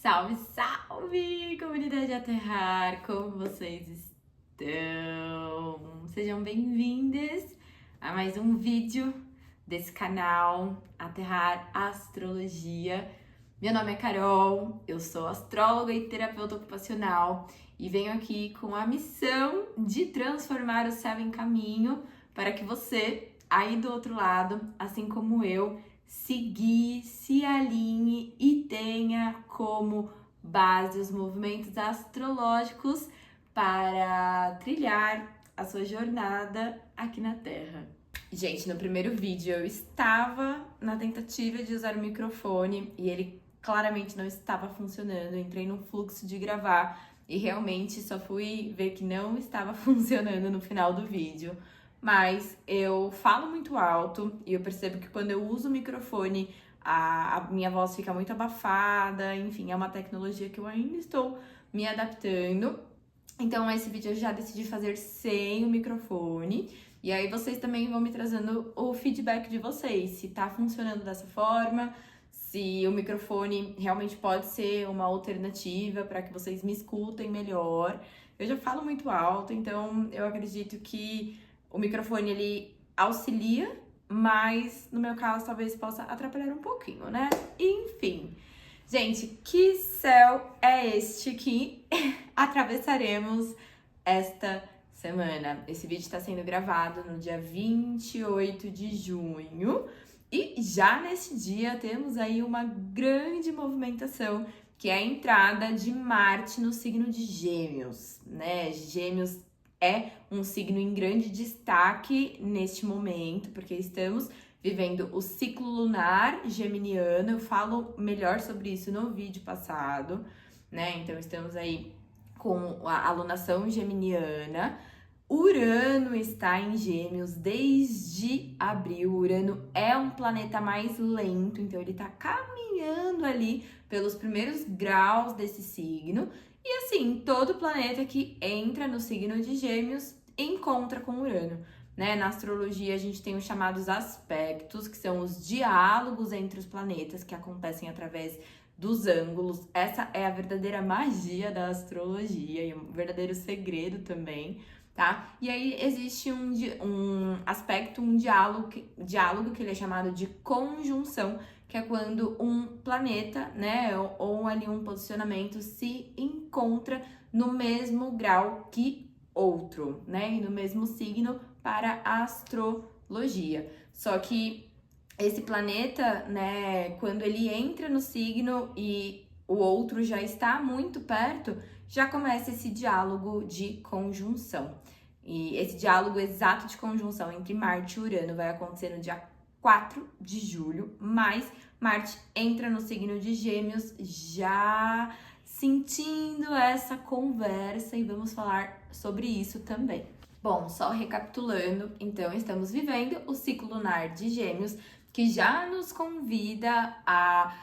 Salve, salve, comunidade Aterrar! Como vocês estão? Sejam bem-vindas a mais um vídeo desse canal Aterrar Astrologia. Meu nome é Carol, eu sou astróloga e terapeuta ocupacional e venho aqui com a missão de transformar o céu em caminho para que você, aí do outro lado, assim como eu, se alinhe e tenha como base os movimentos astrológicos para trilhar a sua jornada aqui na Terra. Gente, no primeiro vídeo eu estava na tentativa de usar o microfone e ele claramente não estava funcionando. Eu entrei num fluxo de gravar e realmente só fui ver que não estava funcionando no final do vídeo. Mas eu falo muito alto e eu percebo que quando eu uso o microfone, a minha voz fica muito abafada. Enfim, é uma tecnologia que eu ainda estou me adaptando. Então, esse vídeo eu já decidi fazer sem o microfone. E aí, vocês também vão me trazendo o feedback de vocês, se tá funcionando dessa forma, se o microfone realmente pode ser uma alternativa para que vocês me escutem melhor. Eu já falo muito alto, então eu acredito que o microfone, ele auxilia, mas no meu caso talvez possa atrapalhar um pouquinho, né? Enfim, gente, que céu é este que atravessaremos esta semana? Esse vídeo está sendo gravado no dia 28 de junho e já nesse dia temos aí uma grande movimentação, que é a entrada de Marte no signo de Gêmeos, né? Gêmeos é um signo em grande destaque neste momento, porque estamos vivendo o ciclo lunar geminiano. Eu falo melhor sobre isso no vídeo passado, né? Então estamos aí com a alunação geminiana. Urano está em Gêmeos desde abril. Urano é um planeta mais lento, então ele tá caminhando ali pelos primeiros graus desse signo. E assim, todo planeta que entra no signo de Gêmeos encontra com Urano, né? Na astrologia a gente tem os chamados aspectos, que são os diálogos entre os planetas que acontecem através dos ângulos. Essa é a verdadeira magia da astrologia e um verdadeiro segredo também, tá? E aí existe um aspecto, um diálogo que ele é chamado de conjunção, que é quando um planeta, né, ou ali um posicionamento se encontra no mesmo grau que outro, né, e no mesmo signo para a astrologia. Só que esse planeta, né, quando ele entra no signo e o outro já está muito perto, já começa esse diálogo de conjunção. E esse diálogo exato de conjunção entre Marte e Urano vai acontecer no dia 4 de julho, mas Marte entra no signo de Gêmeos já sentindo essa conversa e vamos falar sobre isso também. Bom, só recapitulando, então estamos vivendo o ciclo lunar de Gêmeos, que já nos convida a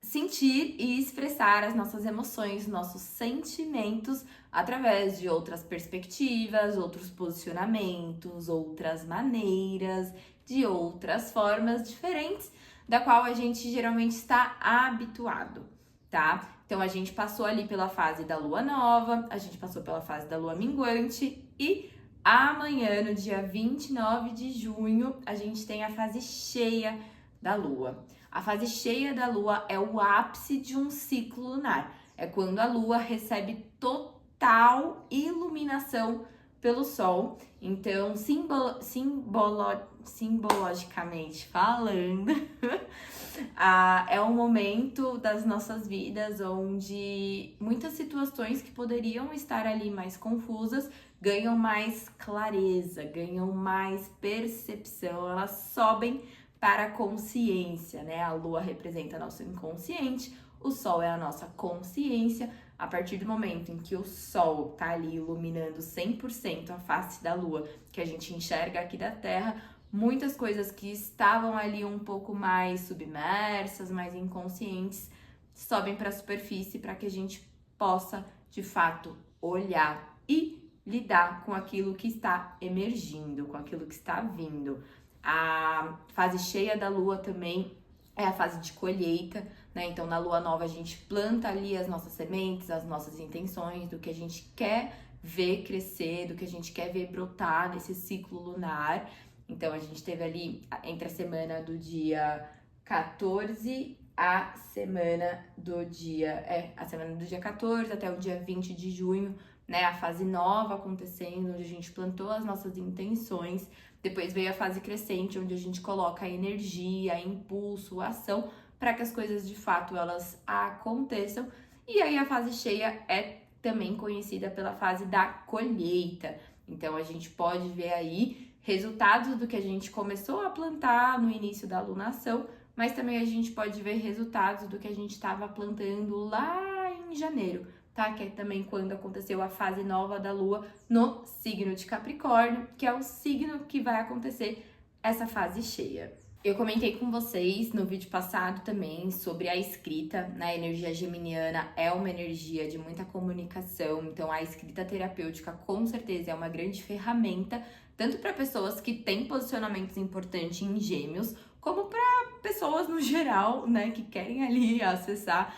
sentir e expressar as nossas emoções, nossos sentimentos através de outras perspectivas, outros posicionamentos, outras maneiras, de outras formas diferentes da qual a gente geralmente está habituado, tá? Então a gente passou ali pela fase da lua nova, a gente passou pela fase da lua minguante e amanhã, no dia 29 de junho, a gente tem a fase cheia da lua. A fase cheia da lua é o ápice de um ciclo lunar. É quando a lua recebe total iluminação pelo sol. Então, simbologicamente falando, é um momento das nossas vidas onde muitas situações que poderiam estar ali mais confusas ganham mais clareza, ganham mais percepção, elas sobem para a consciência, né? A lua representa nosso inconsciente, o sol é a nossa consciência. A partir do momento em que o sol tá ali iluminando 100% a face da lua, que a gente enxerga aqui da Terra, muitas coisas que estavam ali um pouco mais submersas, mais inconscientes, sobem para a superfície para que a gente possa, de fato, olhar e lidar com aquilo que está emergindo, com aquilo que está vindo. A fase cheia da lua também é a fase de colheita, né? Então, na lua nova, a gente planta ali as nossas sementes, as nossas intenções, do que a gente quer ver crescer, do que a gente quer ver brotar nesse ciclo lunar. Então, a gente teve ali entre a semana do dia 14 a semana do dia 14 até o dia 20 de junho, né? A fase nova acontecendo, onde a gente plantou as nossas intenções. Depois veio a fase crescente, onde a gente coloca energia, impulso, ação, para que as coisas de fato elas aconteçam. E aí a fase cheia é também conhecida pela fase da colheita. Então a gente pode ver aí resultados do que a gente começou a plantar no início da alunação, mas também a gente pode ver resultados do que a gente estava plantando lá em janeiro, tá? Que é também quando aconteceu a fase nova da Lua no signo de Capricórnio, que é o signo que vai acontecer essa fase cheia. Eu comentei com vocês no vídeo passado também sobre a escrita, né? A energia geminiana é uma energia de muita comunicação, então a escrita terapêutica com certeza é uma grande ferramenta, tanto para pessoas que têm posicionamentos importantes em Gêmeos, como para pessoas no geral, né, que querem ali acessar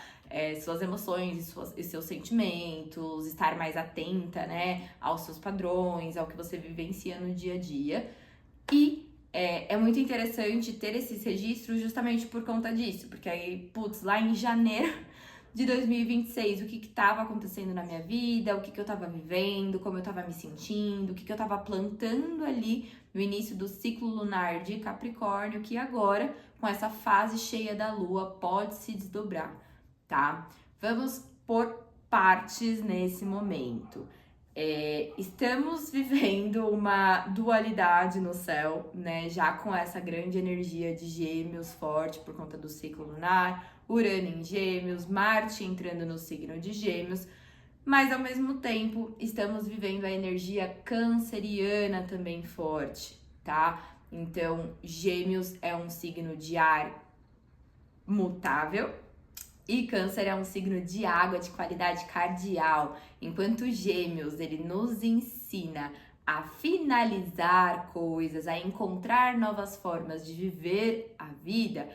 suas emoções e seus sentimentos, estar mais atenta, né, aos seus padrões, ao que você vivencia no dia a dia. E é muito interessante ter esses registros justamente por conta disso, porque aí, lá em janeiro de 2026, o que estava acontecendo na minha vida, o que eu estava vivendo, como eu estava me sentindo, o que eu estava plantando ali no início do ciclo lunar de Capricórnio, que agora, com essa fase cheia da Lua, pode se desdobrar, tá? Vamos por partes nesse momento. Estamos vivendo uma dualidade no céu, né? Já com essa grande energia de Gêmeos forte por conta do ciclo lunar, Urano em Gêmeos, Marte entrando no signo de Gêmeos, mas ao mesmo tempo estamos vivendo a energia canceriana também forte, tá? Então, Gêmeos é um signo de ar mutável, e Câncer é um signo de água de qualidade cardial, enquanto Gêmeos, ele nos ensina a finalizar coisas, a encontrar novas formas de viver a vida.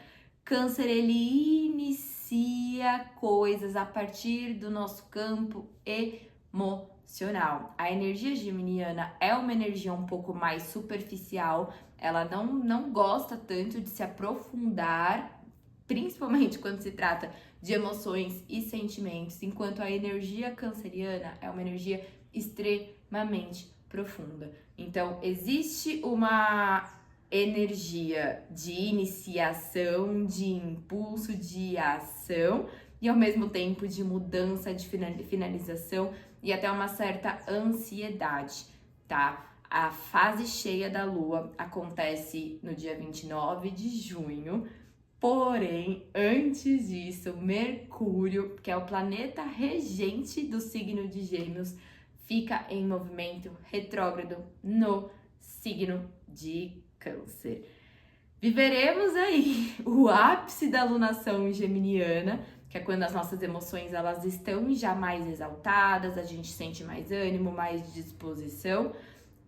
Câncer, ele inicia coisas a partir do nosso campo emocional. A energia geminiana é uma energia um pouco mais superficial, ela não gosta tanto de se aprofundar, principalmente quando se trata de emoções e sentimentos, enquanto a energia canceriana é uma energia extremamente profunda. Então, existe uma energia de iniciação, de impulso, de ação e ao mesmo tempo de mudança, de finalização e até uma certa ansiedade, tá? A fase cheia da Lua acontece no dia 29 de junho, porém, antes disso, Mercúrio, que é o planeta regente do signo de Gêmeos, fica em movimento retrógrado no signo de Câncer. Viveremos aí o ápice da alunação geminiana, que é quando as nossas emoções elas estão já mais exaltadas, a gente sente mais ânimo, mais disposição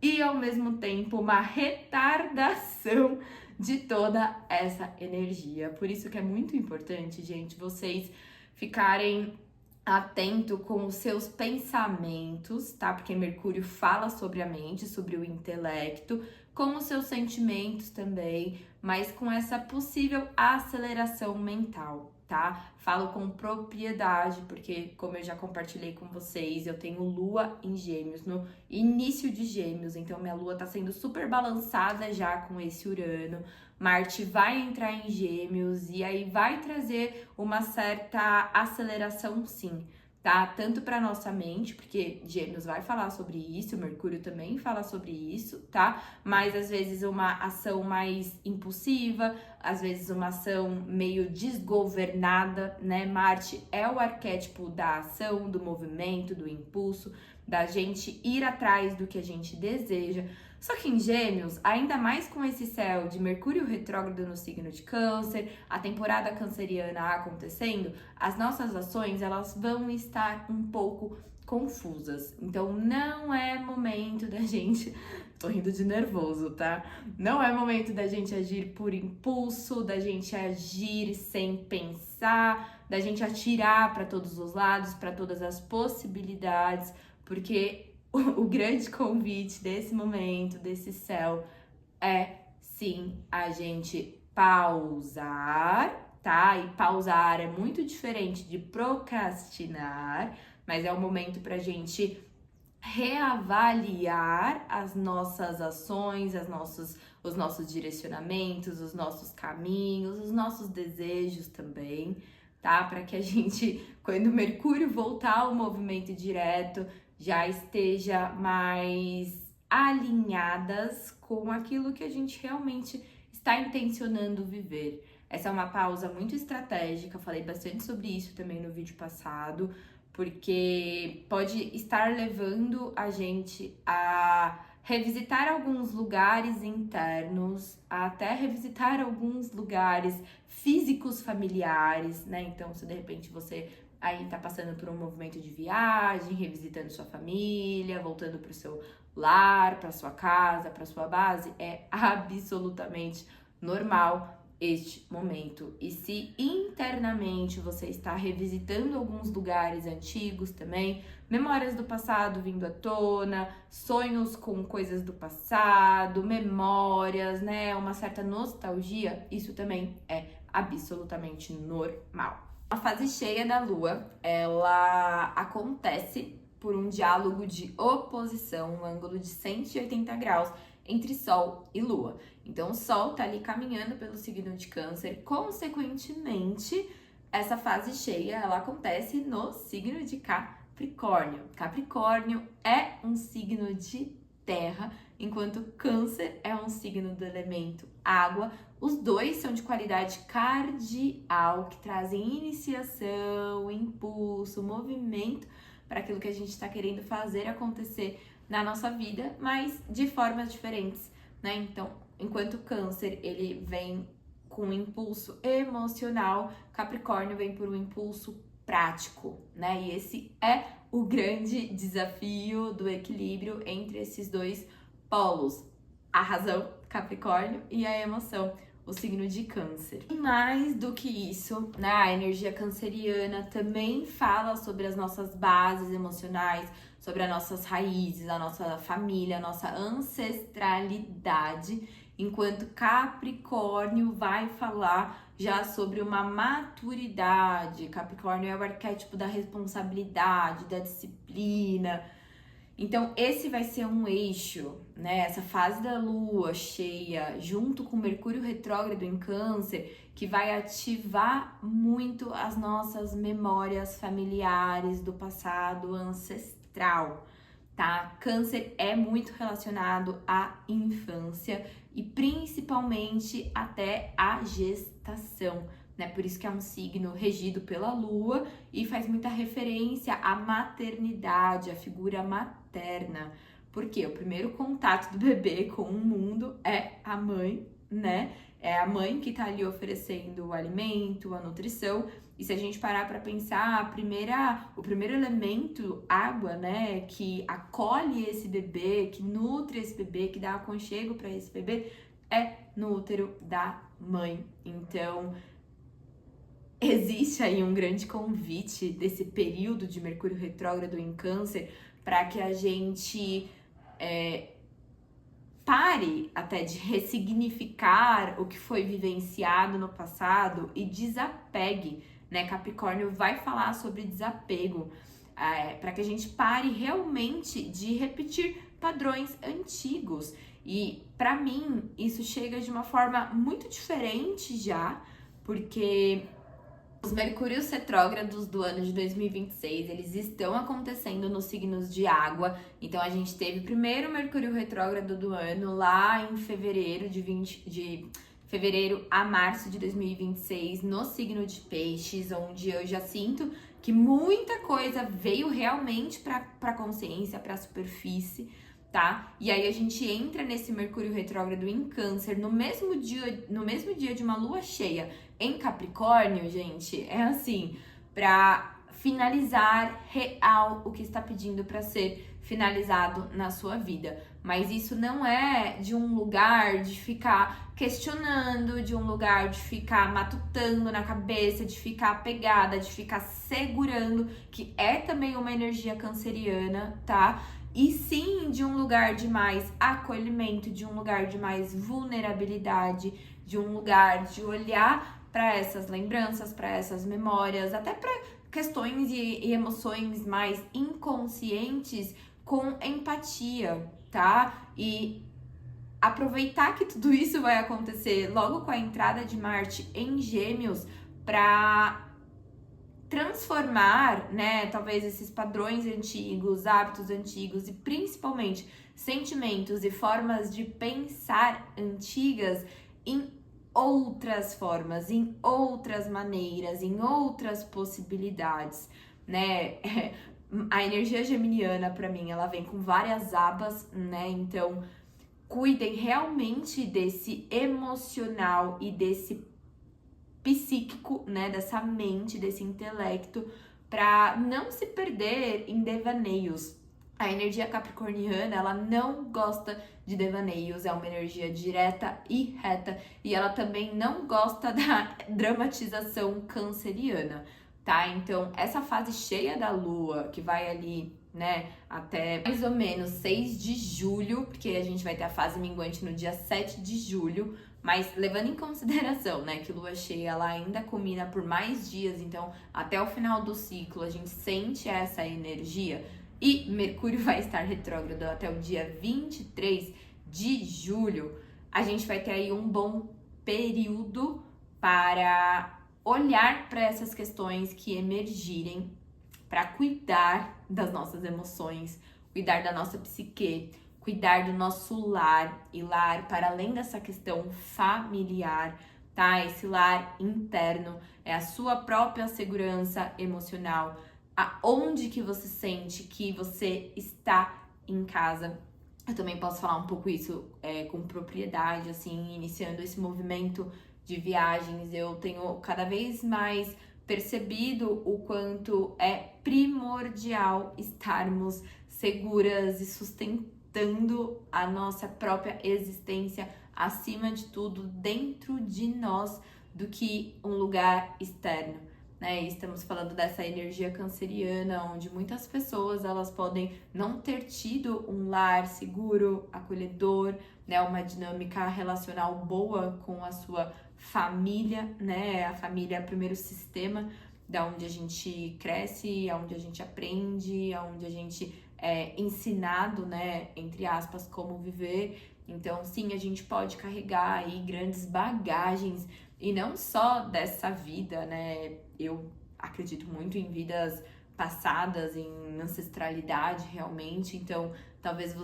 e ao mesmo tempo uma retardação de toda essa energia. Por isso que é muito importante, gente, vocês ficarem atento com os seus pensamentos, tá? Porque Mercúrio fala sobre a mente, sobre o intelecto, com os seus sentimentos também, mas com essa possível aceleração mental, tá? Falo com propriedade, porque como eu já compartilhei com vocês, eu tenho Lua em Gêmeos, no início de Gêmeos, então minha Lua tá sendo super balançada já com esse Urano. Marte vai entrar em Gêmeos e aí vai trazer uma certa aceleração, sim, tá? Tanto para nossa mente, porque Gêmeos vai falar sobre isso, Mercúrio também fala sobre isso, tá? Mas às vezes uma ação mais impulsiva, às vezes uma ação meio desgovernada, né? Marte é o arquétipo da ação, do movimento, do impulso, da gente ir atrás do que a gente deseja. Só que em Gêmeos, ainda mais com esse céu de Mercúrio retrógrado no signo de Câncer, a temporada canceriana acontecendo, as nossas ações elas vão estar um pouco confusas. Então não é momento da gente, tô rindo de nervoso, tá? Não é momento da gente agir por impulso, da gente agir sem pensar, da gente atirar para todos os lados, para todas as possibilidades, porque o grande convite desse momento, desse céu, é sim a gente pausar, tá? E pausar é muito diferente de procrastinar, mas é o momento pra gente reavaliar as nossas ações, os nossos direcionamentos, os nossos caminhos, os nossos desejos também, tá? Para que a gente, quando o Mercúrio voltar ao movimento direto, já esteja mais alinhadas com aquilo que a gente realmente está intencionando viver. Essa é uma pausa muito estratégica, falei bastante sobre isso também no vídeo passado, porque pode estar levando a gente a revisitar alguns lugares internos, a até revisitar alguns lugares físicos familiares, né? Então, se de repente você aí tá passando por um movimento de viagem, revisitando sua família, voltando pro seu lar, pra sua casa, pra sua base, é absolutamente normal este momento. E se internamente você está revisitando alguns lugares antigos também, memórias do passado vindo à tona, sonhos com coisas do passado, memórias, né, uma certa nostalgia, isso também é absolutamente normal. A fase cheia da Lua, ela acontece por um diálogo de oposição, um ângulo de 180 graus entre Sol e Lua. Então, o Sol tá ali caminhando pelo signo de Câncer, consequentemente, essa fase cheia, ela acontece no signo de Capricórnio. Capricórnio é um signo de terra, enquanto Câncer é um signo do elemento água. Os dois são de qualidade cardial, que trazem iniciação, impulso, movimento para aquilo que a gente está querendo fazer acontecer na nossa vida, mas de formas diferentes, né? Então, enquanto Câncer, ele vem com um impulso emocional, Capricórnio vem por um impulso prático, né? E esse é o grande desafio do equilíbrio entre esses dois polos, a razão, Capricórnio, e a emoção, o signo de Câncer. E mais do que isso, né, a energia canceriana também fala sobre as nossas bases emocionais, sobre as nossas raízes, a nossa família, a nossa ancestralidade, enquanto Capricórnio vai falar já sobre uma maturidade. Capricórnio é o arquétipo da responsabilidade, da disciplina. Então, esse vai ser um eixo, né? Essa fase da Lua cheia, junto com Mercúrio retrógrado em Câncer, que vai ativar muito as nossas memórias familiares do passado ancestral, tá? Câncer é muito relacionado à infância e principalmente até à gestação, né? Por isso que é um signo regido pela Lua e faz muita referência à maternidade, à figura materna. Porque o primeiro contato do bebê com o mundo é a mãe, né? É a mãe que tá ali oferecendo o alimento, a nutrição. E se a gente parar para pensar, o primeiro elemento, água, né, que acolhe esse bebê, que nutre esse bebê, que dá aconchego para esse bebê, é no útero da mãe. Então, existe aí um grande convite desse período de Mercúrio retrógrado em Câncer para que a gente pare até de ressignificar o que foi vivenciado no passado e desapegue, né? Capricórnio vai falar sobre desapego, para que a gente pare realmente de repetir padrões antigos. E para mim isso chega de uma forma muito diferente já, porque os Mercúrios retrógrados do ano de 2026, eles estão acontecendo nos signos de água. Então, a gente teve o primeiro Mercúrio retrógrado do ano lá em fevereiro, de fevereiro a março de 2026, no signo de Peixes, onde eu já sinto que muita coisa veio realmente para a consciência, para a superfície, tá? E aí a gente entra nesse Mercúrio retrógrado em Câncer no mesmo dia de uma lua cheia em Capricórnio, gente, é assim, pra finalizar real o que está pedindo para ser finalizado na sua vida. Mas isso não é de um lugar de ficar questionando, de um lugar de ficar matutando na cabeça, de ficar apegada, de ficar segurando, que é também uma energia canceriana, tá? E sim de um lugar de mais acolhimento, de um lugar de mais vulnerabilidade, de um lugar de olhar para essas lembranças, para essas memórias, até para questões e emoções mais inconscientes com empatia, tá? E aproveitar que tudo isso vai acontecer logo com a entrada de Marte em Gêmeos para transformar, né, talvez esses padrões antigos, hábitos antigos e principalmente sentimentos e formas de pensar antigas em outras formas, em outras maneiras, em outras possibilidades, né? A energia geminiana, para mim, ela vem com várias abas, né? Então, cuidem realmente desse emocional e desse psíquico, né? Dessa mente, desse intelecto, para não se perder em devaneios. A energia capricorniana, ela não gosta de devaneios, é uma energia direta e reta, e ela também não gosta da dramatização canceriana, tá? Então, essa fase cheia da lua, que vai ali, né, até mais ou menos 6 de julho, porque a gente vai ter a fase minguante no dia 7 de julho, mas levando em consideração, né, que lua cheia ela ainda culmina por mais dias, então até o final do ciclo a gente sente essa energia. E Mercúrio vai estar retrógrado até o dia 23 de julho. A gente vai ter aí um bom período para olhar para essas questões que emergirem, para cuidar das nossas emoções, cuidar da nossa psique, cuidar do nosso lar, e lar para além dessa questão familiar, tá? Esse lar interno é a sua própria segurança emocional, aonde que você sente que você está em casa. Eu também posso falar um pouco isso com propriedade, assim, iniciando esse movimento de viagens. Eu tenho cada vez mais percebido o quanto é primordial estarmos seguras e sustentando a nossa própria existência, acima de tudo, dentro de nós, do que um lugar externo. Né? Estamos falando dessa energia canceriana, onde muitas pessoas elas podem não ter tido um lar seguro, acolhedor, né? Uma dinâmica relacional boa com a sua família, né? A família é o primeiro sistema da onde a gente cresce, aonde a gente aprende, aonde a gente é ensinado, né? Entre aspas, como viver. Então, sim, a gente pode carregar aí grandes bagagens, e não só dessa vida, né? Eu acredito muito em vidas passadas, em ancestralidade realmente, então talvez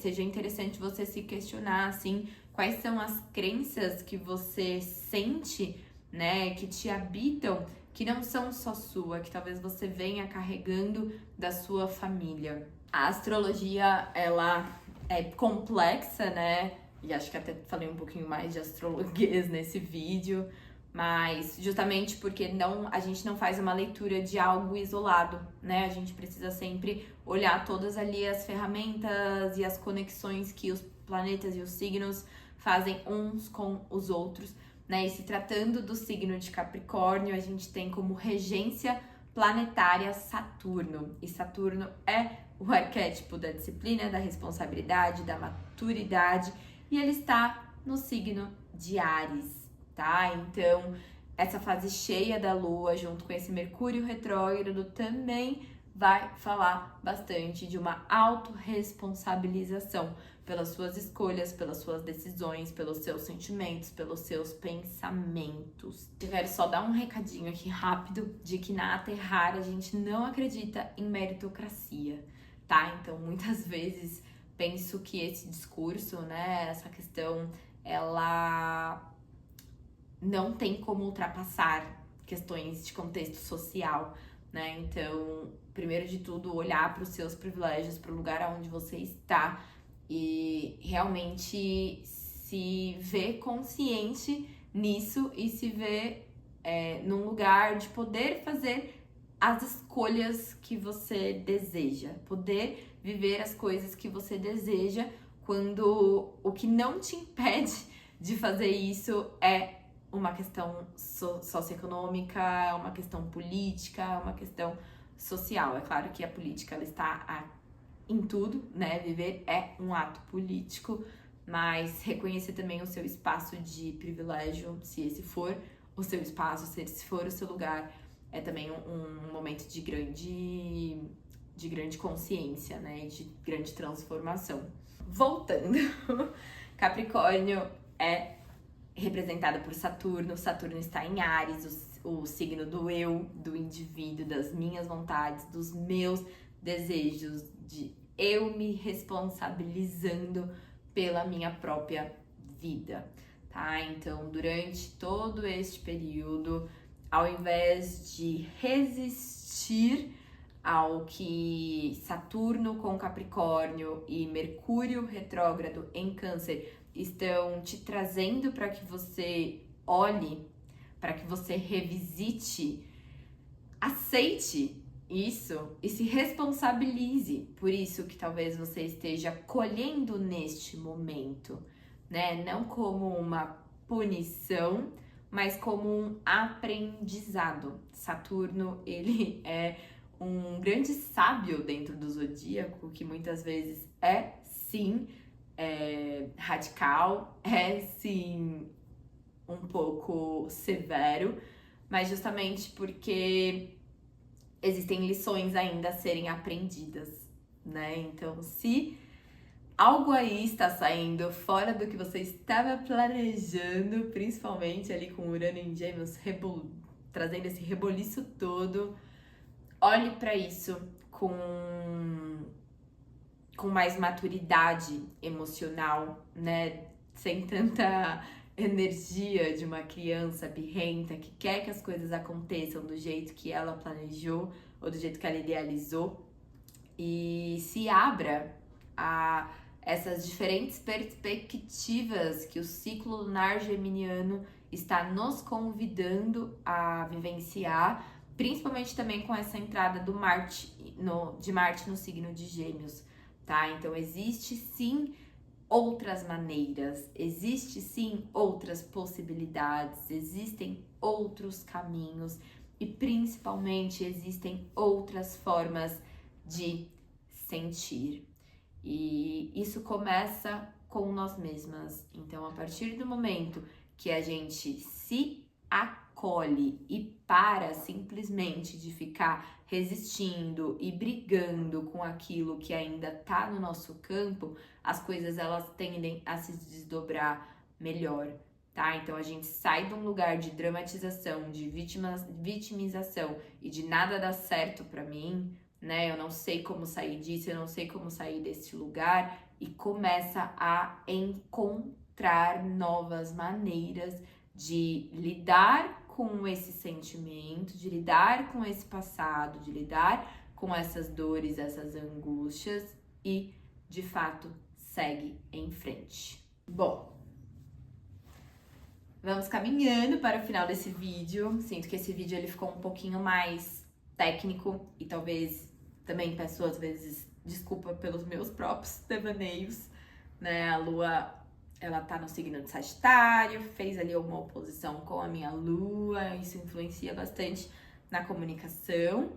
seja interessante você se questionar, assim, quais são as crenças que você sente, né, que te habitam, que não são só sua, que talvez você venha carregando da sua família. A astrologia, ela é complexa, né? E acho que até falei um pouquinho mais de astrologuês nesse vídeo, mas justamente porque a gente não faz uma leitura de algo isolado, né? A gente precisa sempre olhar todas ali as ferramentas e as conexões que os planetas e os signos fazem uns com os outros, né? E se tratando do signo de Capricórnio, a gente tem como regência planetária Saturno, e Saturno é o arquétipo da disciplina, da responsabilidade, da maturidade, e ele está no signo de Áries, tá? Então, essa fase cheia da Lua, junto com esse Mercúrio retrógrado, também vai falar bastante de uma autorresponsabilização pelas suas escolhas, pelas suas decisões, pelos seus sentimentos, pelos seus pensamentos. Eu quero só dar um recadinho aqui rápido de que na Aterrar a gente não acredita em meritocracia, tá? Então, muitas vezes penso que esse discurso, né, essa questão, ela não tem como ultrapassar questões de contexto social, né? Então, primeiro de tudo, olhar para os seus privilégios, para o lugar onde você está e realmente se ver consciente nisso e se ver num lugar de poder fazer as escolhas que você deseja, poder viver as coisas que você deseja, quando o que não te impede de fazer isso é uma questão socioeconômica, uma questão política, uma questão social. É claro que a política ela está em tudo, né? Viver é um ato político, mas reconhecer também o seu espaço de privilégio, se esse for o seu espaço, se esse for o seu lugar, é também um momento de grande consciência, né? De grande transformação. Voltando, Capricórnio é representada por Saturno. Saturno está em Áries, o signo do eu, do indivíduo, das minhas vontades, dos meus desejos, de eu me responsabilizando pela minha própria vida, tá? Então, durante todo este período, ao invés de resistir ao que Saturno com Capricórnio e Mercúrio retrógrado em Câncer estão te trazendo para que você olhe, para que você revisite, aceite isso e se responsabilize por isso que talvez você esteja colhendo neste momento, né? Não como uma punição, mas como um aprendizado. Saturno, ele é um grande sábio dentro do zodíaco, que muitas vezes é sim radical, é sim um pouco severo, mas justamente porque existem lições ainda a serem aprendidas, né? Então, se algo aí está saindo fora do que você estava planejando, principalmente ali com Urano em Gêmeos trazendo esse reboliço todo, olhe para isso com mais maturidade emocional, né? Sem tanta energia de uma criança birrenta que quer que as coisas aconteçam do jeito que ela planejou ou do jeito que ela idealizou, e se abra a essas diferentes perspectivas que o ciclo lunar geminiano está nos convidando a vivenciar, principalmente também com essa entrada de Marte no signo de Gêmeos, tá? Então existe sim outras maneiras, existe sim outras possibilidades, existem outros caminhos e principalmente existem outras formas de sentir. E isso começa com nós mesmas. Então, a partir do momento que a gente se acolhe e para simplesmente de ficar resistindo e brigando com aquilo que ainda tá no nosso campo, as coisas elas tendem a se desdobrar melhor, tá? Então a gente sai de um lugar de dramatização, de vitimização e de nada dá certo pra mim, né? Eu não sei como sair disso, eu não sei como sair desse lugar, e começa a encontrar novas maneiras de lidar com esse sentimento, de lidar com esse passado, de lidar com essas dores, essas angústias e, de fato, segue em frente. Bom, vamos caminhando para o final desse vídeo. Sinto que esse vídeo ele ficou um pouquinho mais técnico e talvez também peço às vezes desculpa pelos meus próprios devaneios, né? A Lua, ela tá no signo de Sagitário, fez ali uma oposição com a minha Lua, isso influencia bastante na comunicação.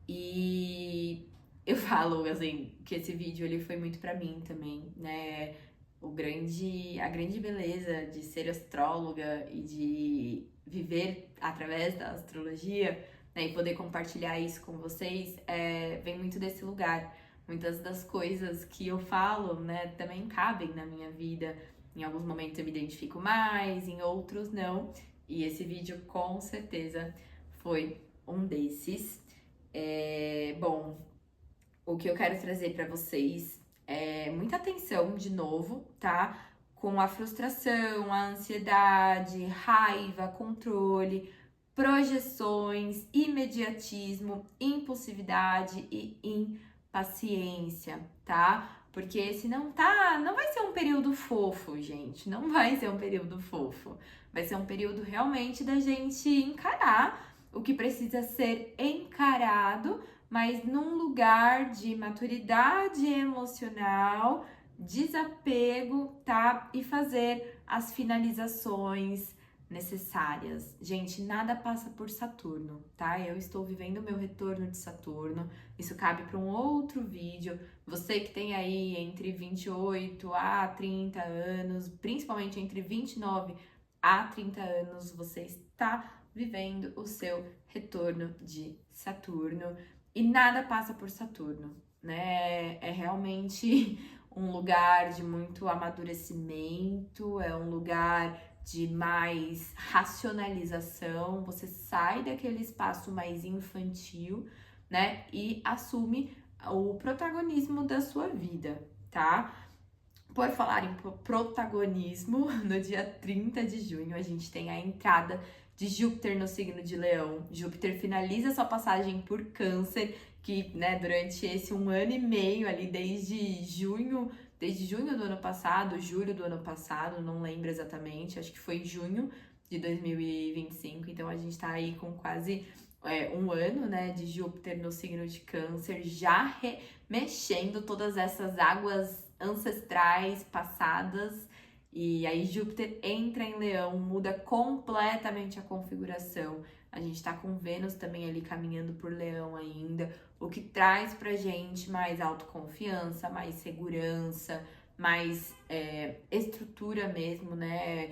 E eu falo, assim, que esse vídeo ele foi muito pra mim também, né? A grande beleza de ser astróloga e de viver através da astrologia, né, e poder compartilhar isso com vocês, vem muito desse lugar. Muitas das coisas que eu falo, né, também cabem na minha vida. Em alguns momentos eu me identifico mais, em outros não. E esse vídeo com certeza foi um desses. Bom, o que eu quero trazer para vocês é muita atenção de novo, tá? Com a frustração, a ansiedade, raiva, controle, projeções, imediatismo, impulsividade e impaciência, tá? Porque esse não vai ser um período fofo, gente. Não vai ser um período fofo. Vai ser um período realmente da gente encarar o que precisa ser encarado, mas num lugar de maturidade emocional, desapego, tá? E fazer as finalizações necessárias. Gente, nada passa por Saturno, tá? Eu estou vivendo o meu retorno de Saturno. Isso cabe para um outro vídeo. Você que tem aí entre 28 a 30 anos, principalmente entre 29 a 30 anos, você está vivendo o seu retorno de Saturno. E nada passa por Saturno, né? É realmente um lugar de muito amadurecimento, é um lugar de mais racionalização. Você sai daquele espaço mais infantil, né? E assume o protagonismo da sua vida, tá? Por falar em protagonismo, no dia 30 de junho a gente tem a entrada de Júpiter no signo de Leão. Júpiter finaliza sua passagem por Câncer, que, né, durante esse 1 ano e meio ali, desde junho do ano passado, julho do ano passado, não lembro exatamente, acho que foi junho de 2025, então a gente tá aí com quase 1 ano, né, de Júpiter no signo de Câncer, já mexendo todas essas águas ancestrais passadas, e aí Júpiter entra em Leão, muda completamente a configuração. A gente tá com Vênus também ali caminhando por Leão ainda, o que traz pra gente mais autoconfiança, mais segurança, mais estrutura mesmo, né?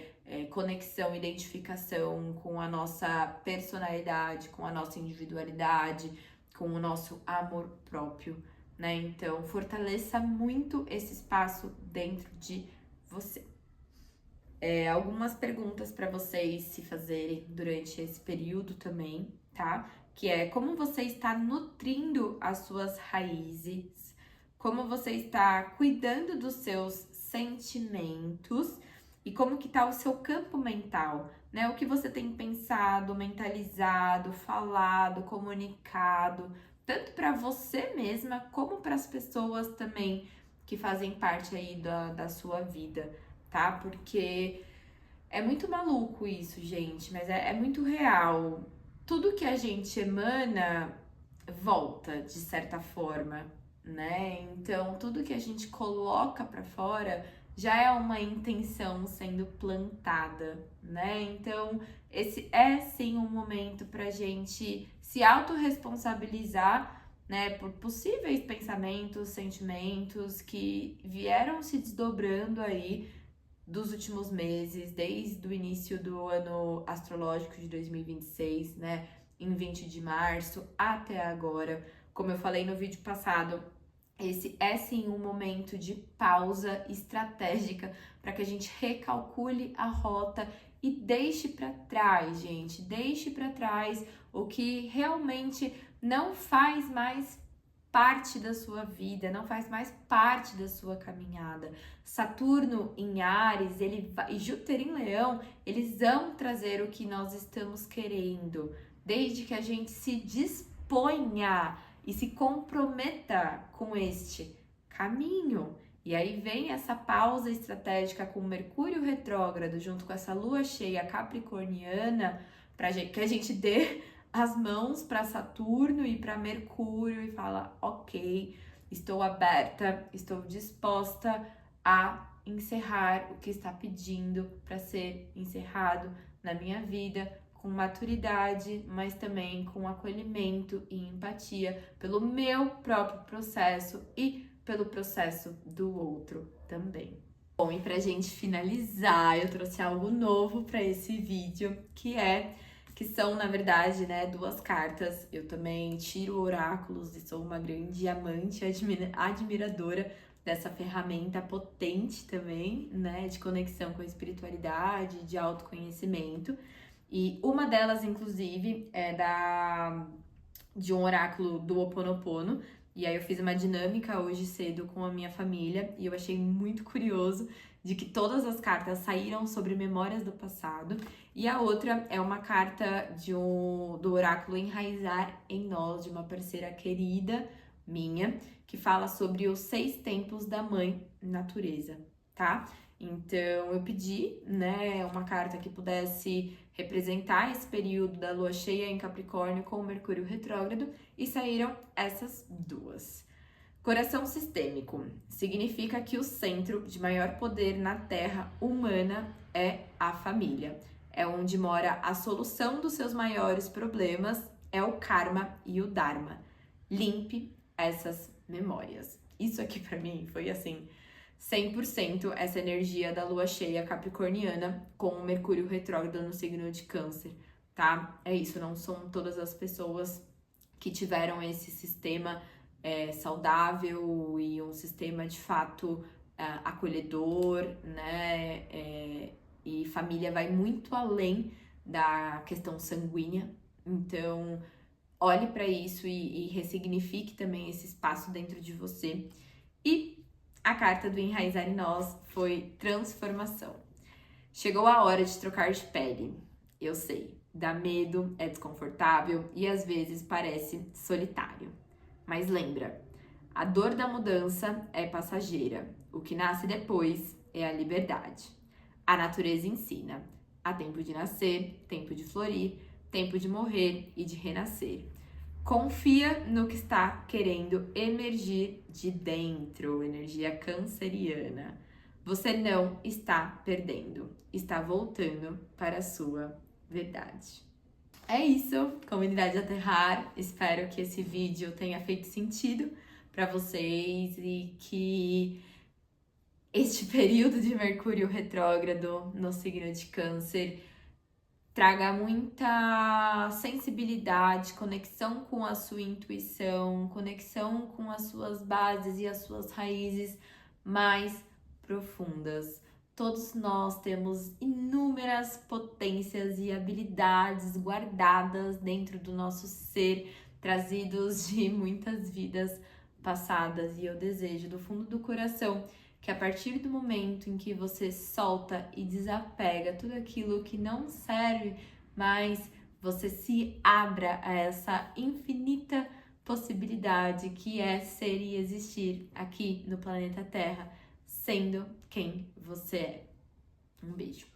Conexão, identificação com a nossa personalidade, com a nossa individualidade, com o nosso amor próprio, né? Então, fortaleça muito esse espaço dentro de você. Algumas perguntas para vocês se fazerem durante esse período também, tá? Que é como você está nutrindo as suas raízes, como você está cuidando dos seus sentimentos e como que tá o seu campo mental, né? O que você tem pensado, mentalizado, falado, comunicado, tanto para você mesma como para as pessoas também que fazem parte aí da sua vida, tá? Porque é muito maluco isso, gente, mas é muito real. Tudo que a gente emana volta, de certa forma, né? Então, tudo que a gente coloca para fora já é uma intenção sendo plantada, né? Então, esse é sim um momento pra gente se autorresponsabilizar, né, por possíveis pensamentos, sentimentos que vieram se desdobrando aí dos últimos meses, desde o início do ano astrológico de 2026, né, em 20 de março até agora. Como eu falei no vídeo passado, esse é sim um momento de pausa estratégica para que a gente recalcule a rota e deixe para trás, gente, deixe para trás o que realmente não faz mais parte da sua vida, não faz mais parte da sua caminhada. Saturno em Áries, e Júpiter em Leão, eles vão trazer o que nós estamos querendo, desde que a gente se disponha e se comprometa com este caminho. E aí vem essa pausa estratégica com Mercúrio retrógrado junto com essa lua cheia capricorniana, para que a gente dê as mãos para Saturno e para Mercúrio e fala: ok, estou aberta, estou disposta a encerrar o que está pedindo para ser encerrado na minha vida, com maturidade, mas também com acolhimento e empatia pelo meu próprio processo e pelo processo do outro também. Bom, e pra gente finalizar, eu trouxe algo novo para esse vídeo, que são, na verdade, né, 2 cartas. Eu também tiro oráculos e sou uma grande amante, admiradora dessa ferramenta potente também, né, de conexão com a espiritualidade, de autoconhecimento. E uma delas, inclusive, é de um oráculo do Ho Oponopono. E aí eu fiz uma dinâmica hoje cedo com a minha família e eu achei muito curioso de que todas as cartas saíram sobre memórias do passado. E a outra é uma carta do oráculo Enraizar em Nós, de uma parceira querida minha, que fala sobre os 6 tempos da Mãe Natureza, tá? Então eu pedi, né, uma carta que pudesse representar esse período da lua cheia em Capricórnio com o Mercúrio retrógrado e saíram essas duas. Coração sistêmico significa que o centro de maior poder na Terra humana é a família. É onde mora a solução dos seus maiores problemas, é o karma e o dharma. Limpe essas memórias. Isso aqui pra mim foi assim, 100% essa energia da lua cheia capricorniana com o Mercúrio retrógrado no signo de Câncer, tá? É isso, não são todas as pessoas que tiveram esse sistema saudável e um sistema de fato acolhedor, né? E família vai muito além da questão sanguínea, então olhe para isso e ressignifique também esse espaço dentro de você. E a carta do Enraizar em Nós foi transformação. Chegou a hora de trocar de pele. Eu sei, dá medo, é desconfortável e às vezes parece solitário. Mas lembra, a dor da mudança é passageira. O que nasce depois é a liberdade. A natureza ensina. Há tempo de nascer, tempo de florir, tempo de morrer e de renascer. Confia no que está querendo emergir de dentro, energia canceriana. Você não está perdendo, está voltando para a sua verdade. É isso, comunidade Aterrar. Espero que esse vídeo tenha feito sentido para vocês e que este período de Mercúrio retrógrado no signo de Câncer traga muita sensibilidade, conexão com a sua intuição, conexão com as suas bases e as suas raízes mais profundas. Todos nós temos inúmeras potências e habilidades guardadas dentro do nosso ser, trazidos de muitas vidas passadas, e eu desejo do fundo do coração que a partir do momento em que você solta e desapega tudo aquilo que não serve mais, você se abra a essa infinita possibilidade que é ser e existir aqui no planeta Terra, sendo quem você é. Um beijo.